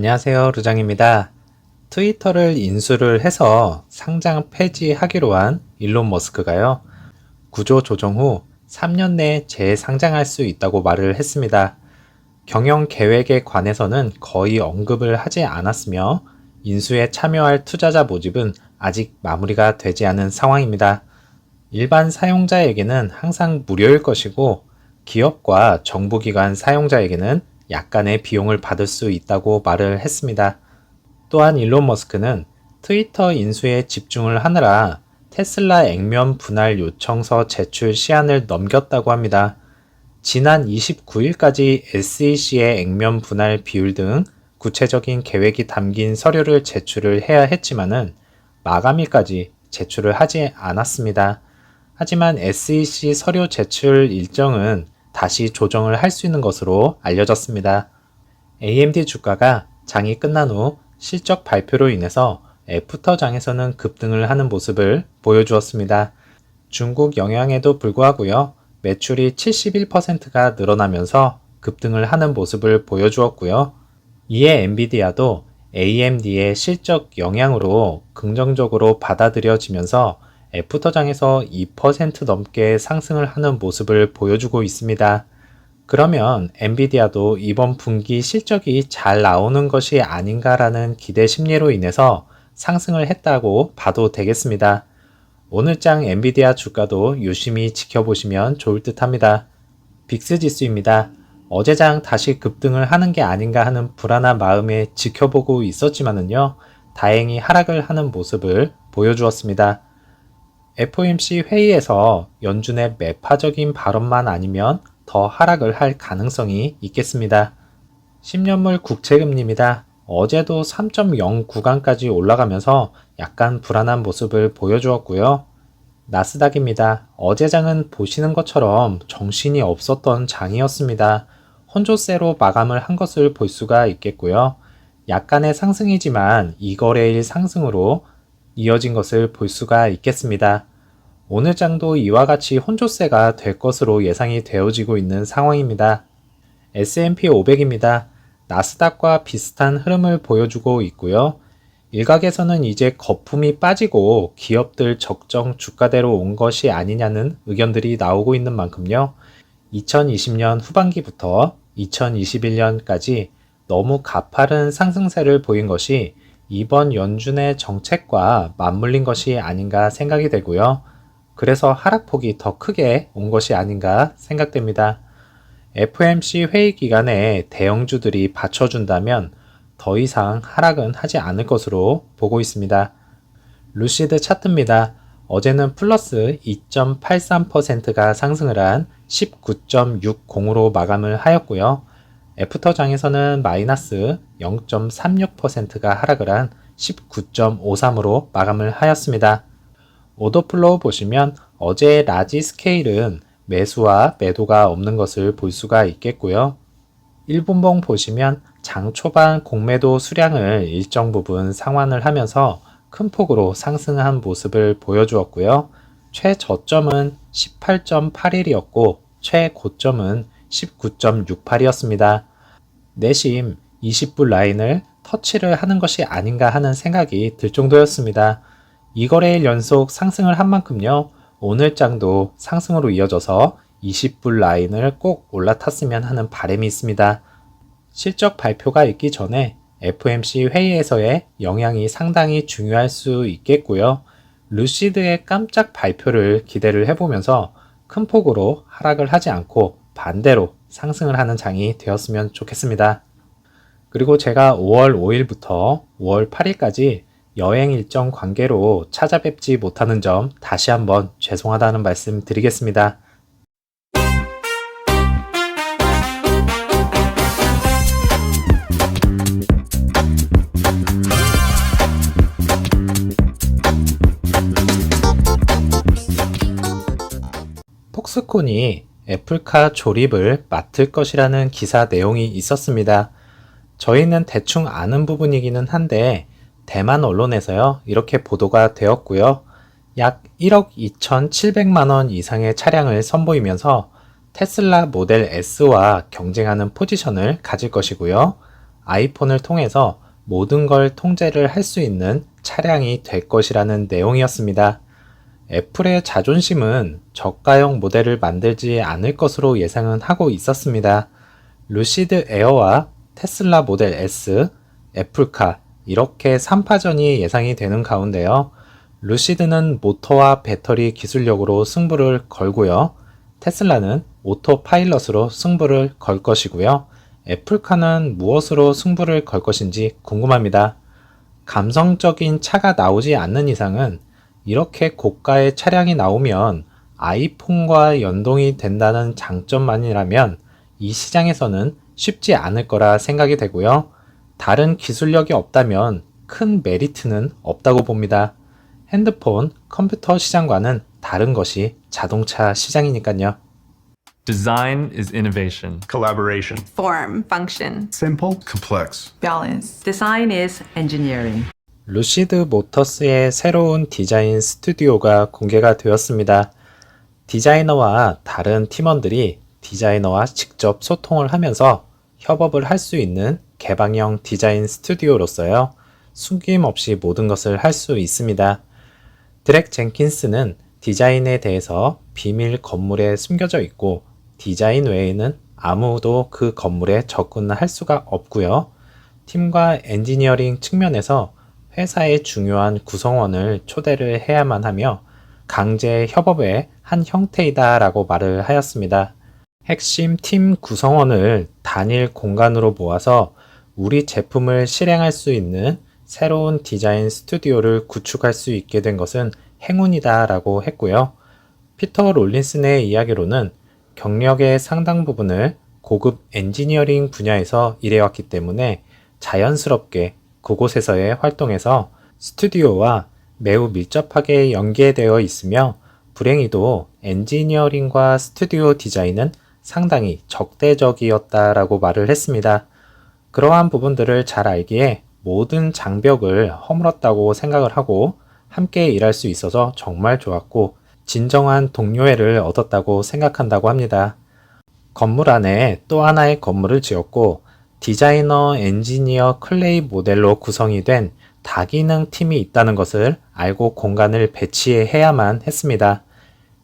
안녕하세요, 루장입니다. 트위터를 인수를 해서 상장 폐지하기로 한 일론 머스크가요, 구조 조정 후 3년 내에 재상장할 수 있다고 말을 했습니다. 경영 계획에 관해서는 거의 언급을 하지 않았으며, 인수에 참여할 투자자 모집은 아직 마무리가 되지 않은 상황입니다. 일반 사용자에게는 항상 무료일 것이고, 기업과 정부기관 사용자에게는 약간의 비용을 받을 수 있다고 말을 했습니다. 또한 일론 머스크는 트위터 인수에 집중을 하느라 테슬라 액면 분할 요청서 제출 시한을 넘겼다고 합니다. 지난 29일까지 SEC의 액면 분할 비율 등 구체적인 계획이 담긴 서류를 제출을 해야 했지만은 마감일까지 제출을 하지 않았습니다. 하지만 SEC 서류 제출 일정은 다시 조정을 할 수 있는 것으로 알려졌습니다. AMD 주가가 장이 끝난 후 실적 발표로 인해서 애프터장에서는 급등을 하는 모습을 보여주었습니다. 중국 영향에도 불구하고요, 매출이 71%가 늘어나면서 급등을 하는 모습을 보여주었고요. 이에 엔비디아도 AMD의 실적 영향으로 긍정적으로 받아들여지면서 애프터장에서 2% 넘게 상승을 하는 모습을 보여주고 있습니다. 그러면 엔비디아도 이번 분기 실적이 잘 나오는 것이 아닌가라는 기대 심리로 인해서 상승을 했다고 봐도 되겠습니다. 오늘장 엔비디아 주가도 유심히 지켜보시면 좋을 듯 합니다. 빅스 지수입니다. 어제장 다시 급등을 하는 게 아닌가 하는 불안한 마음에 지켜보고 있었지만은요, 다행히 하락을 하는 모습을 보여주었습니다. FOMC 회의에서 연준의 매파적인 발언만 아니면 더 하락을 할 가능성이 있겠습니다. 10년물 국채금리입니다. 어제도 3.0 구간까지 올라가면서 약간 불안한 모습을 보여주었고요. 나스닥입니다. 어제장은 보시는 것처럼 정신이 없었던 장이었습니다. 혼조세로 마감을 한 것을 볼 수가 있겠고요. 약간의 상승이지만 2거래일 상승으로 이어진 것을 볼 수가 있겠습니다. 오늘 장도 이와 같이 혼조세가 될 것으로 예상이 되어지고 있는 상황입니다. S&P 500입니다. 나스닥과 비슷한 흐름을 보여주고 있고요. 일각에서는 이제 거품이 빠지고 기업들 적정 주가대로 온 것이 아니냐는 의견들이 나오고 있는 만큼요, 2020년 후반기부터 2021년까지 너무 가파른 상승세를 보인 것이 이번 연준의 정책과 맞물린 것이 아닌가 생각이 되고요. 그래서 하락폭이 더 크게 온 것이 아닌가 생각됩니다. FOMC 회의 기간에 대형주들이 받쳐준다면 더 이상 하락은 하지 않을 것으로 보고 있습니다. 루시드 차트입니다. 어제는 플러스 2.83%가 상승을 한 19.60으로 마감을 하였고요. 애프터장에서는 마이너스 0.36%가 하락을 한 19.53으로 마감을 하였습니다. 오더플로우 보시면 어제의 라지 스케일은 매수와 매도가 없는 것을 볼 수가 있겠고요. 1분봉 보시면 장 초반 공매도 수량을 일정 부분 상환을 하면서 큰 폭으로 상승한 모습을 보여주었고요. 최저점은 18.81이었고 최고점은 19.68이었습니다. 내심 20불 라인을 터치를 하는 것이 아닌가 하는 생각이 들 정도였습니다. 2거래일 연속 상승을 한 만큼요, 오늘 장도 상승으로 이어져서 20불 라인을 꼭 올라탔으면 하는 바람이 있습니다. 실적 발표가 있기 전에 FOMC 회의에서의 영향이 상당히 중요할 수 있겠고요. 루시드의 깜짝 발표를 기대를 해보면서 큰 폭으로 하락을 하지 않고 반대로 상승을 하는 장이 되었으면 좋겠습니다. 그리고 제가 5월 5일부터 5월 8일까지 여행 일정 관계로 찾아뵙지 못하는 점 다시 한번 죄송하다는 말씀 드리겠습니다. 폭스콘이 애플카 조립을 맡을 것이라는 기사 내용이 있었습니다. 저희는 대충 아는 부분이기는 한데 대만 언론에서요, 이렇게 보도가 되었고요. 약 1억 2,700만 원 이상의 차량을 선보이면서 테슬라 모델 S와 경쟁하는 포지션을 가질 것이고요. 아이폰을 통해서 모든 걸 통제를 할 수 있는 차량이 될 것이라는 내용이었습니다. 애플의 자존심은 저가형 모델을 만들지 않을 것으로 예상은 하고 있었습니다. 루시드 에어와 테슬라 모델 S, 애플카 이렇게 3파전이 예상이 되는 가운데요. 루시드는 모터와 배터리 기술력으로 승부를 걸고요. 테슬라는 오토파일럿으로 승부를 걸 것이고요. 애플카는 무엇으로 승부를 걸 것인지 궁금합니다. 감성적인 차가 나오지 않는 이상은 이렇게 고가의 차량이 나오면 아이폰과 연동이 된다는 장점만이라면 이 시장에서는 쉽지 않을 거라 생각이 되고요. 다른 기술력이 없다면 큰 메리트는 없다고 봅니다. 핸드폰, 컴퓨터 시장과는 다른 것이 자동차 시장이니까요. Design is innovation. Collaboration. Form, function, Simple. Complex. balance. Design is engineering. 루시드 모터스의 새로운 디자인 스튜디오가 공개가 되었습니다. 디자이너와 다른 팀원들이 디자이너와 직접 소통을 하면서 협업을 할 수 있는 개방형 디자인 스튜디오로서요. 숨김없이 모든 것을 할 수 있습니다. 드렉 젠킨스는 디자인에 대해서 비밀 건물에 숨겨져 있고 디자인 외에는 아무도 그 건물에 접근할 수가 없고요. 팀과 엔지니어링 측면에서 회사의 중요한 구성원을 초대를 해야만 하며 강제 협업의 한 형태이다라고 말을 하였습니다. 핵심 팀 구성원을 단일 공간으로 모아서 우리 제품을 실행할 수 있는 새로운 디자인 스튜디오를 구축할 수 있게 된 것은 행운이다라고 했고요. 피터 롤린슨의 이야기로는 경력의 상당 부분을 고급 엔지니어링 분야에서 일해왔기 때문에 자연스럽게 그곳에서의 활동에서 스튜디오와 매우 밀접하게 연계되어 있으며 불행히도 엔지니어링과 스튜디오 디자인은 상당히 적대적이었다라고 말을 했습니다. 그러한 부분들을 잘 알기에 모든 장벽을 허물었다고 생각을 하고 함께 일할 수 있어서 정말 좋았고 진정한 동료애를 얻었다고 생각한다고 합니다. 건물 안에 또 하나의 건물을 지었고 디자이너, 엔지니어, 클레이 모델로 구성이 된 다기능 팀이 있다는 것을 알고 공간을 배치해야만 했습니다.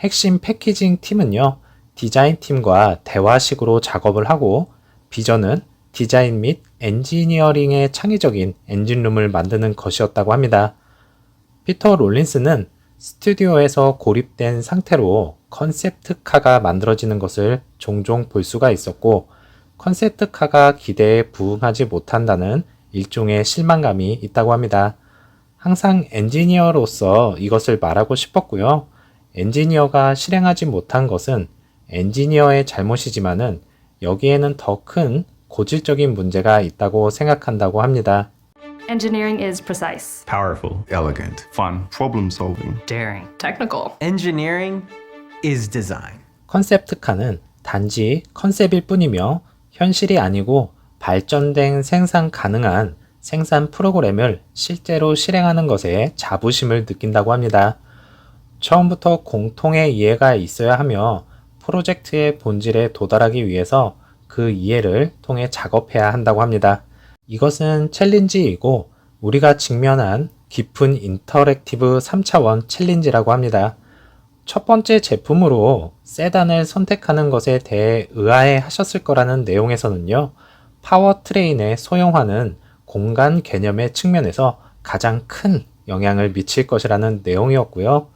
핵심 패키징 팀은요, 디자인 팀과 대화식으로 작업을 하고 비전은 디자인 및 엔지니어링의 창의적인 엔진룸을 만드는 것이었다고 합니다. 피터 롤린스는 스튜디오에서 고립된 상태로 컨셉트카가 만들어지는 것을 종종 볼 수가 있었고 컨셉트카가 기대에 부응하지 못한다는 일종의 실망감이 있다고 합니다. 항상 엔지니어로서 이것을 말하고 싶었고요. 엔지니어가 실행하지 못한 것은 엔지니어의 잘못이지만은 여기에는 더 큰 고질적인 문제가 있다고 생각한다고 합니다. Engineering is precise. Powerful. Elegant. Fun. Problem solving. Daring. Technical. Engineering is design. 컨셉트카는 단지 컨셉일 뿐이며 현실이 아니고 발전된 생산 가능한 생산 프로그램을 실제로 실행하는 것에 자부심을 느낀다고 합니다. 처음부터 공통의 이해가 있어야 하며 프로젝트의 본질에 도달하기 위해서 그 이해를 통해 작업해야 한다고 합니다. 이것은 챌린지이고 우리가 직면한 깊은 인터랙티브 3차원 챌린지라고 합니다. 첫 번째 제품으로 세단을 선택하는 것에 대해 의아해 하셨을 거라는 내용에서는요, 파워트레인의 소형화는 공간 개념의 측면에서 가장 큰 영향을 미칠 것이라는 내용이었고요.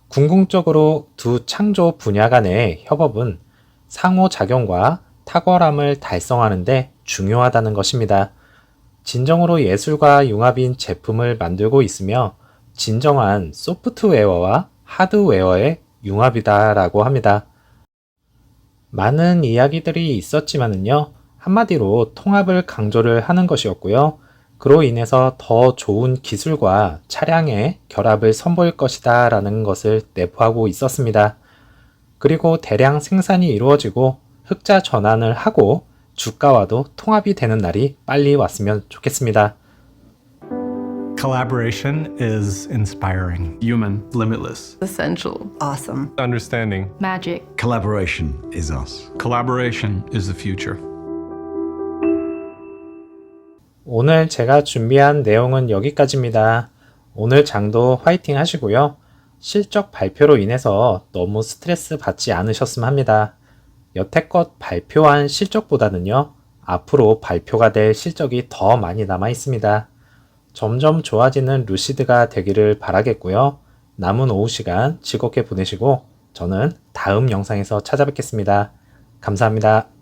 궁극적으로 두 창조 분야 간의 협업은 상호작용과 탁월함을 달성하는 데 중요하다는 것입니다. 진정으로 예술과 융합인 제품을 만들고 있으며 진정한 소프트웨어와 하드웨어의 융합이다라고 합니다. 많은 이야기들이 있었지만은요, 한마디로 통합을 강조를 하는 것이었고요. 그로 인해서 더 좋은 기술과 차량의 결합을 선보일 것이다 라는 것을 내포하고 있었습니다. 그리고 대량 생산이 이루어지고 흑자 전환을 하고 주가와도 통합이 되는 날이 빨리 왔으면 좋겠습니다. Collaboration is inspiring. Human. Limitless. Essential. Awesome. Understanding. Magic. Collaboration is us. Collaboration is the future. 오늘 제가 준비한 내용은 여기까지입니다. 오늘 장도 화이팅 하시고요. 실적 발표로 인해서 너무 스트레스 받지 않으셨으면 합니다. 여태껏 발표한 실적보다는요, 앞으로 발표가 될 실적이 더 많이 남아 있습니다. 점점 좋아지는 루시드가 되기를 바라겠고요. 남은 오후 시간 즐겁게 보내시고 저는 다음 영상에서 찾아뵙겠습니다. 감사합니다.